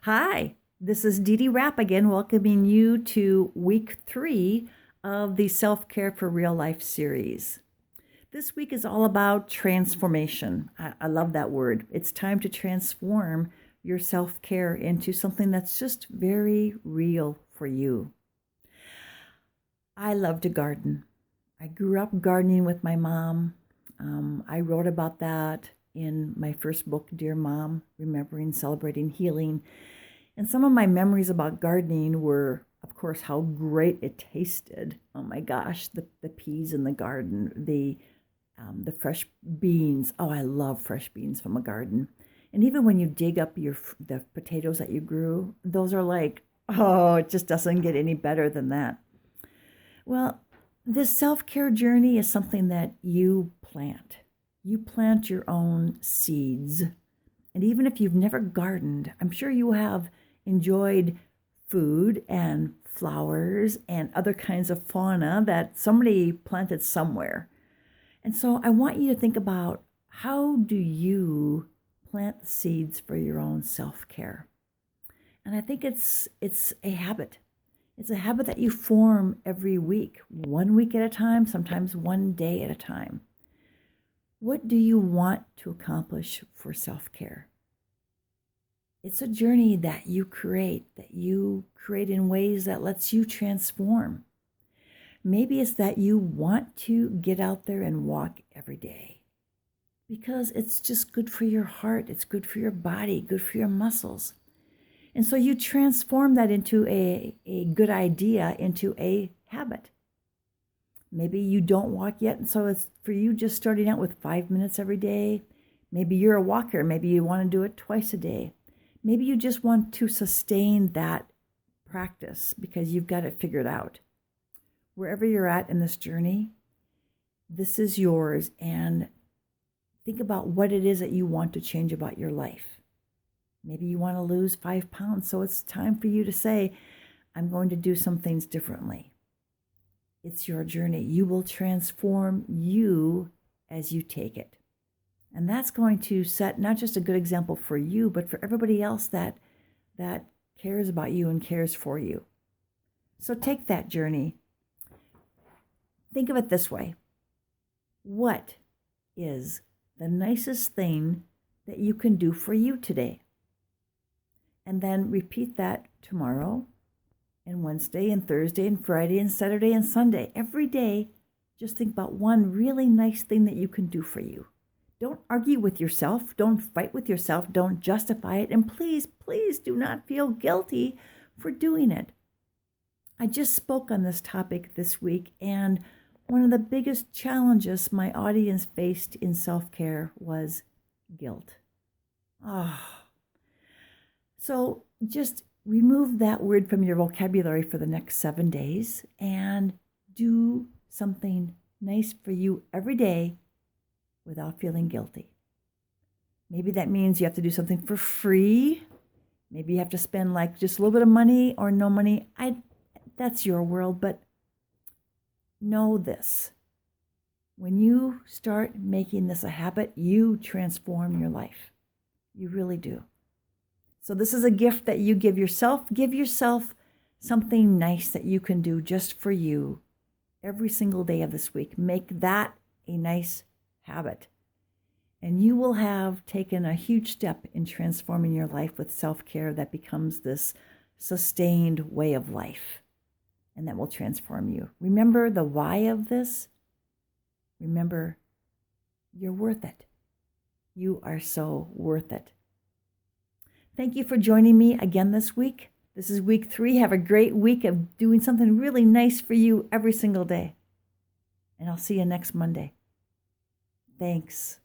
Hi, this is Dee Dee Rapp again, welcoming you to week 3 of the Self Care for Real Life series. This week is all about transformation. I love that word. It's time to transform your self care into something that's just very real for you. I love to garden. I grew up gardening with my mom. I wrote about that in my first book, Dear Mom, Remembering, Celebrating, Healing. And some of my memories about gardening were, of course, how great it tasted. Oh my gosh, the peas in the garden, the fresh beans. Oh, I love fresh beans from a garden. And even when you dig up the potatoes that you grew, those are like, oh, it just doesn't get any better than that. Well, this self-care journey is something that you plant. You plant your own seeds. And even if you've never gardened, I'm sure you have enjoyed food and flowers and other kinds of fauna that somebody planted somewhere. And so I want you to think about, how do you plant the seeds for your own self-care? And I think it's a habit. It's a habit that you form every week, 1 week at a time, sometimes 1 day at a time. What do you want to accomplish for self-care? It's a journey that you create in ways that lets you transform. Maybe it's that you want to get out there and walk every day because it's just good for your heart, it's good for your body, good for your muscles. And so you transform that into a good idea into a habit. Maybe you don't walk yet, and so it's for you just starting out with 5 minutes every day. Maybe you're a walker, maybe you want to do it twice a day. Maybe you just want to sustain that practice because you've got it figured out. Wherever you're at in this journey, this is yours, and think about what it is that you want to change about your life. Maybe you want to lose 5 pounds, so it's time for you to say, I'm going to do some things differently. It's your journey. You will transform you as you take it. And that's going to set not just a good example for you, but for everybody else that cares about you and cares for you. So take that journey. Think of it this way. What is the nicest thing that you can do for you today? And then repeat that tomorrow and Wednesday and Thursday and Friday and Saturday and Sunday. Every day, just think about one really nice thing that you can do for you. Don't argue with yourself. Don't fight with yourself. Don't justify it. And please, please do not feel guilty for doing it. I just spoke on this topic this week, and one of the biggest challenges my audience faced in self-care was guilt. So just remove that word from your vocabulary for the next 7 days and do something nice for you every day without feeling guilty. Maybe that means you have to do something for free. Maybe you have to spend like just a little bit of money or no money. That's your world, but know this. When you start making this a habit, you transform your life. You really do. So this is a gift that you give yourself. Give yourself something nice that you can do just for you every single day of this week. Make that a nice habit. And you will have taken a huge step in transforming your life with self-care that becomes this sustained way of life. And that will transform you. Remember the why of this. Remember, you're worth it. You are so worth it. Thank you for joining me again this week. This is week 3. Have a great week of doing something really nice for you every single day. And I'll see you next Monday. Thanks.